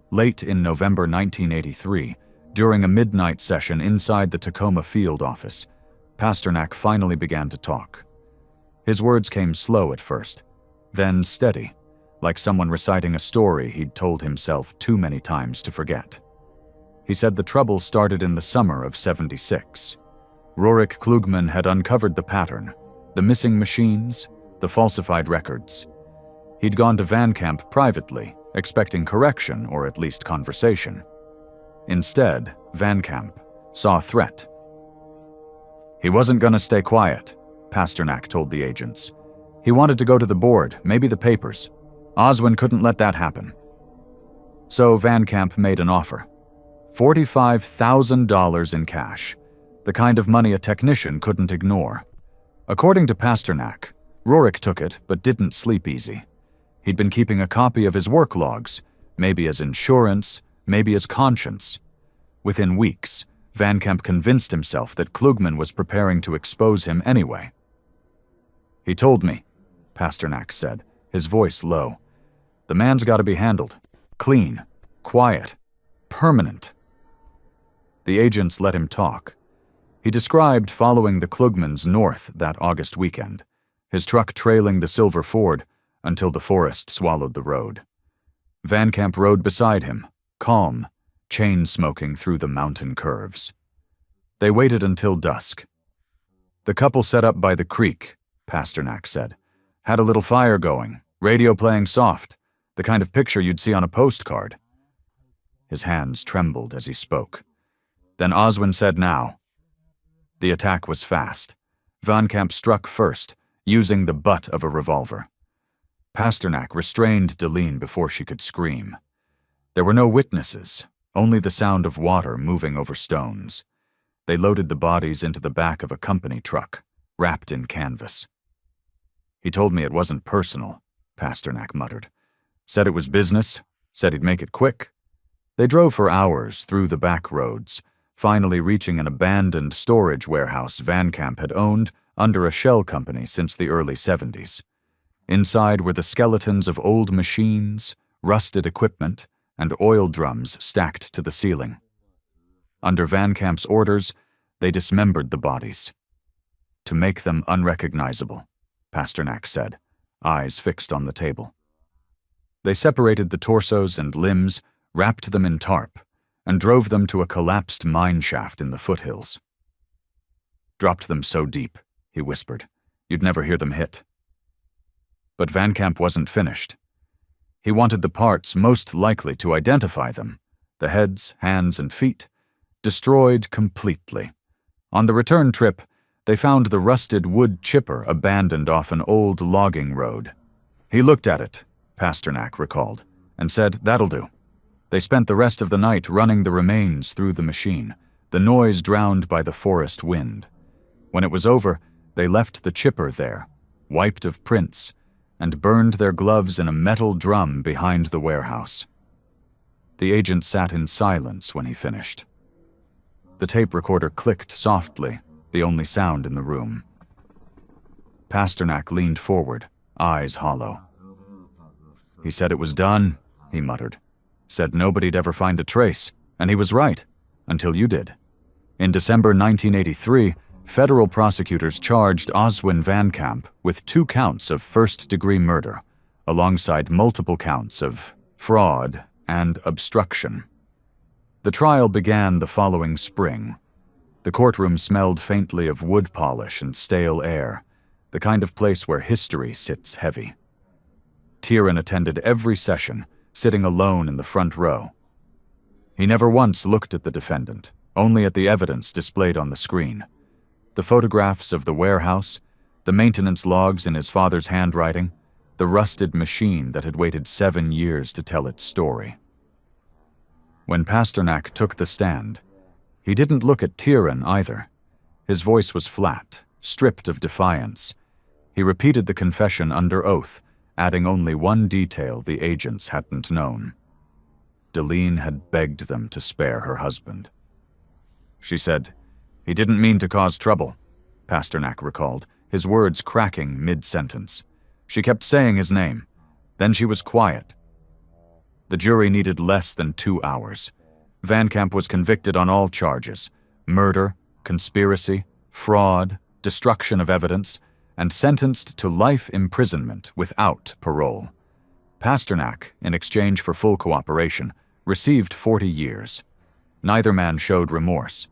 Late in November 1983, during a midnight session inside the Tacoma field office, Pasternak finally began to talk. His words came slow at first, then steady, like someone reciting a story he'd told himself too many times to forget. He said the trouble started in the summer of '76. Rurik Klugman had uncovered the pattern, the missing machines, the falsified records. He'd gone to Van Camp privately, expecting correction or at least conversation. Instead, Van Camp saw a threat. He wasn't going to stay quiet, Pasternak told the agents. He wanted to go to the board, maybe the papers. Oswin couldn't let that happen. So Van Camp made an offer. $45,000 in cash, the kind of money a technician couldn't ignore. According to Pasternak, Rurik took it but didn't sleep easy. He'd been keeping a copy of his work logs, maybe as insurance, maybe as conscience. Within weeks, Van Camp convinced himself that Klugman was preparing to expose him anyway. He told me, Pasternak said, his voice low. The man's got to be handled. Clean, quiet, permanent. The agents let him talk. He described following the Klugmans north that August weekend, his truck trailing the silver Ford until the forest swallowed the road. Van Camp rode beside him, calm, chain-smoking through the mountain curves. They waited until dusk. The couple set up by the creek, Pasternak said, had a little fire going, radio playing soft, the kind of picture you'd see on a postcard. His hands trembled as he spoke. Then Oswin said now. The attack was fast. Van Camp struck first, using the butt of a revolver. Pasternak restrained Deline before she could scream. There were no witnesses, only the sound of water moving over stones. They loaded the bodies into the back of a company truck, wrapped in canvas. He told me it wasn't personal, Pasternak muttered. Said it was business, said he'd make it quick. They drove for hours through the back roads, finally reaching an abandoned storage warehouse Van Camp had owned under a shell company since the early '70s. Inside were the skeletons of old machines, rusted equipment, and oil drums stacked to the ceiling. Under Van Camp's orders, they dismembered the bodies. To make them unrecognizable, Pasternak said, eyes fixed on the table. They separated the torsos and limbs, wrapped them in tarp, and drove them to a collapsed mine shaft in the foothills. Dropped them so deep, he whispered, you'd never hear them hit. But Van Camp wasn't finished. He wanted the parts most likely to identify them, the heads, hands, and feet, destroyed completely. On the return trip, they found the rusted wood chipper abandoned off an old logging road. He looked at it, Pasternak recalled, and said, that'll do. They spent the rest of the night running the remains through the machine, the noise drowned by the forest wind. When it was over, they left the chipper there, wiped of prints, and burned their gloves in a metal drum behind the warehouse. The agent sat in silence when he finished. The tape recorder clicked softly, the only sound in the room. Pasternak leaned forward, eyes hollow. He said it was done, he muttered. Said nobody'd ever find a trace, and he was right, until you did. In December 1983, federal prosecutors charged Oswin Van Camp with 2 counts of first-degree murder, alongside multiple counts of fraud and obstruction. The trial began the following spring. The courtroom smelled faintly of wood polish and stale air, the kind of place where history sits heavy. Tieran attended every session, sitting alone in the front row. He never once looked at the defendant, only at the evidence displayed on the screen. The photographs of the warehouse, the maintenance logs in his father's handwriting, the rusted machine that had waited 7 years to tell its story. When Pasternak took the stand, he didn't look at Tieran either. His voice was flat, stripped of defiance. He repeated the confession under oath, adding only one detail the agents hadn't known. Deline had begged them to spare her husband. She said, "He didn't mean to cause trouble," Pasternak recalled, his words cracking mid-sentence. She kept saying his name. Then she was quiet. The jury needed less than 2 hours. Van Camp was convicted on all charges: murder, conspiracy, fraud, destruction of evidence, and sentenced to life imprisonment without parole. Pasternak, in exchange for full cooperation, received 40 years. Neither man showed remorse.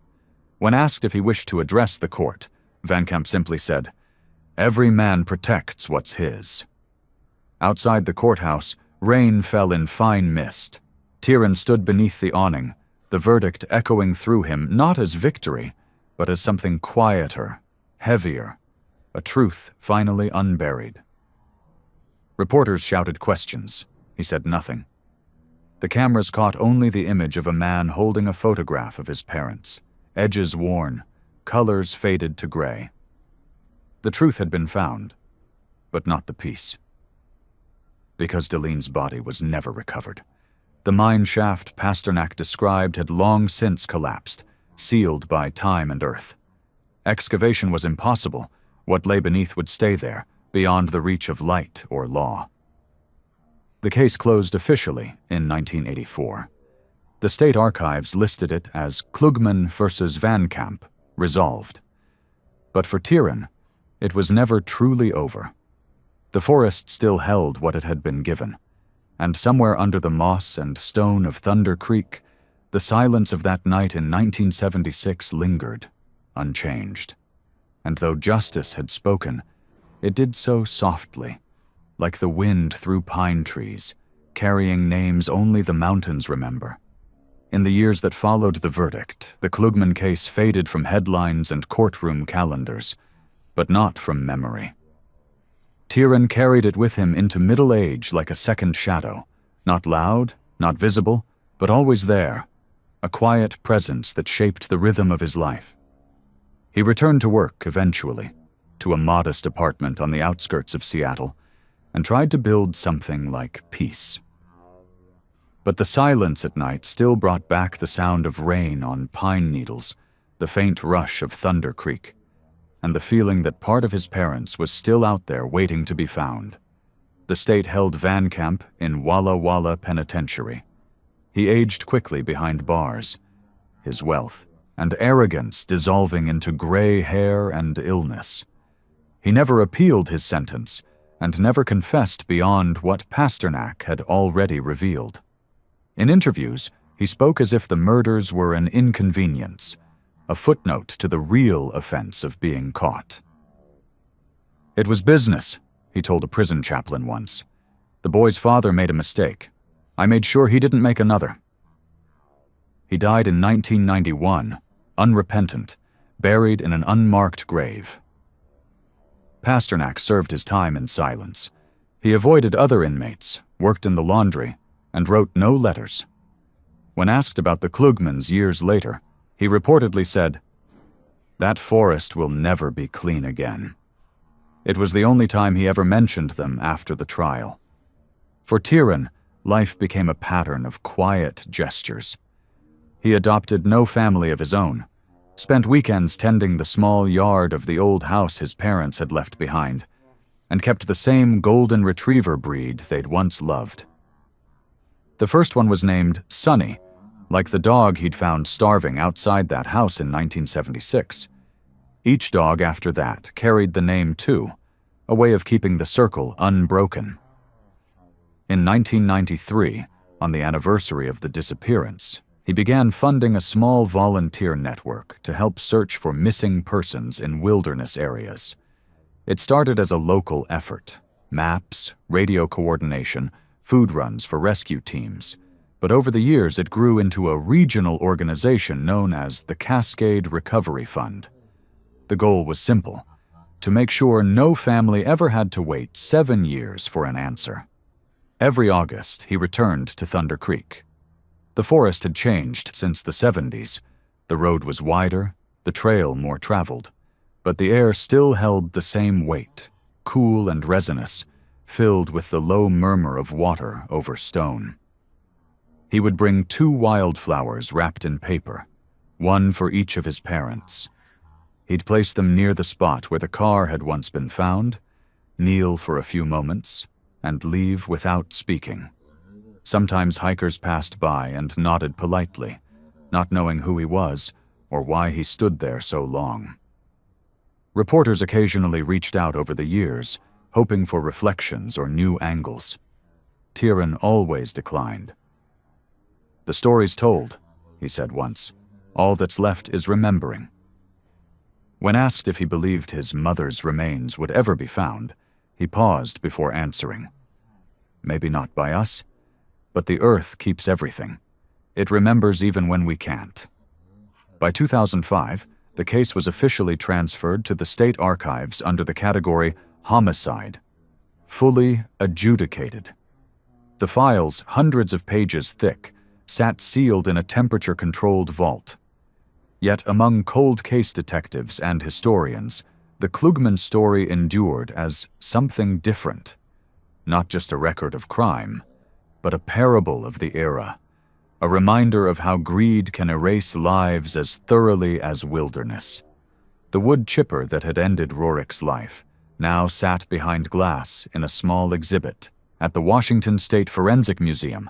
When asked if he wished to address the court, Van Camp simply said, "Every man protects what's his." Outside the courthouse, rain fell in fine mist. Tieran stood beneath the awning, the verdict echoing through him not as victory, but as something quieter, heavier, a truth finally unburied. Reporters shouted questions. He said nothing. The cameras caught only the image of a man holding a photograph of his parents, edges worn, colors faded to gray. The truth had been found, but not the piece. Because Deline's body was never recovered. The mine shaft Pasternak described had long since collapsed, sealed by time and earth. Excavation was impossible. What lay beneath would stay there, beyond the reach of light or law. The case closed officially in 1984. The state archives listed it as Klugman versus Van Camp, resolved. But for Tieran, it was never truly over. The forest still held what it had been given, and somewhere under the moss and stone of Thunder Creek, the silence of that night in 1976 lingered, unchanged. And though justice had spoken, it did so softly, like the wind through pine trees, carrying names only the mountains remember. In the years that followed the verdict, the Klugman case faded from headlines and courtroom calendars, but not from memory. Tieran carried it with him into middle age like a second shadow, not loud, not visible, but always there, a quiet presence that shaped the rhythm of his life. He returned to work eventually, to a modest apartment on the outskirts of Seattle, and tried to build something like peace. But the silence at night still brought back the sound of rain on pine needles, the faint rush of Thunder Creek, and the feeling that part of his parents was still out there waiting to be found. The state held Van Camp in Walla Walla Penitentiary. He aged quickly behind bars, his wealth and arrogance dissolving into gray hair and illness. He never appealed his sentence, and never confessed beyond what Pasternak had already revealed. In interviews, he spoke as if the murders were an inconvenience, a footnote to the real offense of being caught. "It was business," he told a prison chaplain once. "The boy's father made a mistake. I made sure he didn't make another." He died in 1991, unrepentant, buried in an unmarked grave. Pasternak served his time in silence. He avoided other inmates, worked in the laundry, and wrote no letters. When asked about the Klugmans years later, he reportedly said, "That forest will never be clean again." It was the only time he ever mentioned them after the trial. For Tieran, life became a pattern of quiet gestures. He adopted no family of his own, spent weekends tending the small yard of the old house his parents had left behind, and kept the same golden retriever breed they'd once loved. The first one was named Sonny, like the dog he'd found starving outside that house in 1976. Each dog after that carried the name too, a way of keeping the circle unbroken. In 1993, on the anniversary of the disappearance, He began funding a small volunteer network to help search for missing persons in wilderness areas. It started as a local effort: maps, radio coordination, food runs for rescue teams. But over the years, it grew into a regional organization known as the Cascade Recovery Fund. The goal was simple: to make sure no family ever had to wait 7 years for an answer. Every August, he returned to Thunder Creek. The forest had changed since the 70s. The road was wider, the trail more traveled, but the air still held the same weight, cool and resinous, filled with the low murmur of water over stone. He would bring 2 wildflowers wrapped in paper, one for each of his parents. He'd place them near the spot where the car had once been found, kneel for a few moments, and leave without speaking. Sometimes hikers passed by and nodded politely, not knowing who he was or why he stood there so long. Reporters occasionally reached out over the years, hoping for reflections or new angles. Tieran always declined. "The story's told," he said once. "All that's left is remembering." When asked if he believed his mother's remains would ever be found, he paused before answering. "Maybe not by us, but the earth keeps everything. It remembers even when we can't." By 2005, the case was officially transferred to the state archives under the category Homicide, fully adjudicated. The files, hundreds of pages thick, sat sealed in a temperature-controlled vault. Yet among cold case detectives and historians, the Klugman story endured as something different. Not just a record of crime, but a parable of the era, a reminder of how greed can erase lives as thoroughly as wilderness. The wood chipper that had ended Rorick's life now sat behind glass in a small exhibit at the Washington State Forensic Museum,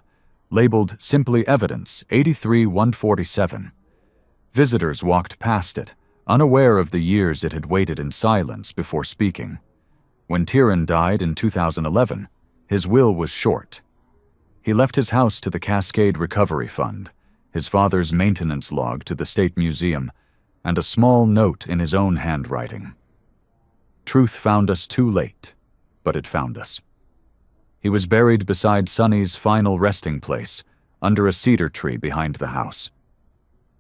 labeled simply Evidence 83-147. Visitors walked past it, unaware of the years it had waited in silence before speaking. When Tieran died in 2011, his will was short. He left his house to the Cascade Recovery Fund, his father's maintenance log to the State Museum, and a small note in his own handwriting. Truth found us too late, but it found us. He was buried beside Sonny's final resting place, under a cedar tree behind the house.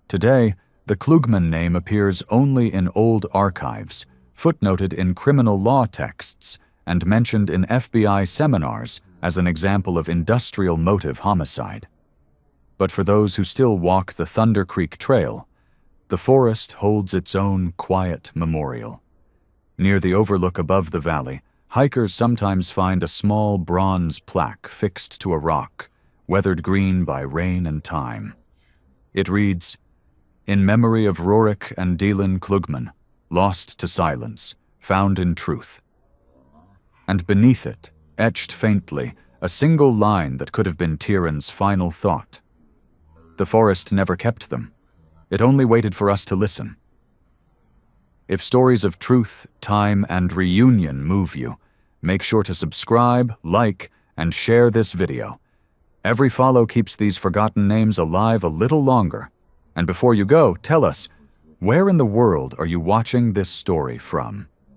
Today, the Klugman name appears only in old archives, footnoted in criminal law texts, and mentioned in FBI seminars as an example of industrial motive homicide. But for those who still walk the Thunder Creek Trail, the forest holds its own quiet memorial. Near the overlook above the valley, hikers sometimes find a small bronze plaque fixed to a rock, weathered green by rain and time. It reads, "In memory of Rorick and Delan Klugman, lost to silence, found in truth." And beneath it, etched faintly, a single line that could have been Tieran's final thought. The forest never kept them. It only waited for us to listen. If stories of truth, time, and reunion move you, make sure to subscribe, like, and share this video. Every follow keeps these forgotten names alive a little longer. And before you go, tell us, where in the world are you watching this story from?